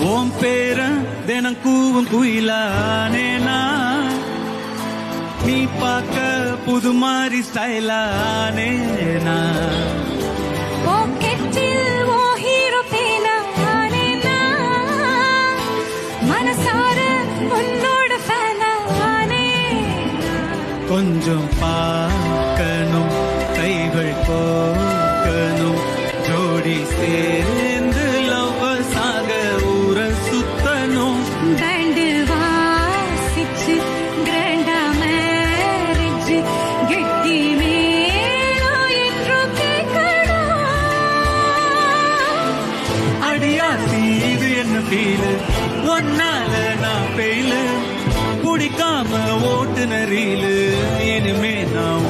ஓம் பேர தினம் கூவும் குயிலானேனா நீ பார்க்க புது மாதிரி ஸ்டைலானேனா கொஞ்சம் பார்க்கணும் கைகள் கோக்கணும் ஜோடி சேர்ந்து லவ்வர்ஸாக ஊர சுத்தணும் பேண்டு வாசிச்சு கிராண்டா மேரேஜ் கெட்டி மேளம் என்று கேட்கணும். அடியாத்தி இது என்ன ஃபீலு ஒன்னால நான் பெயிலு குடிக்காம ஓட்டுன ரீலு இனிமே நான்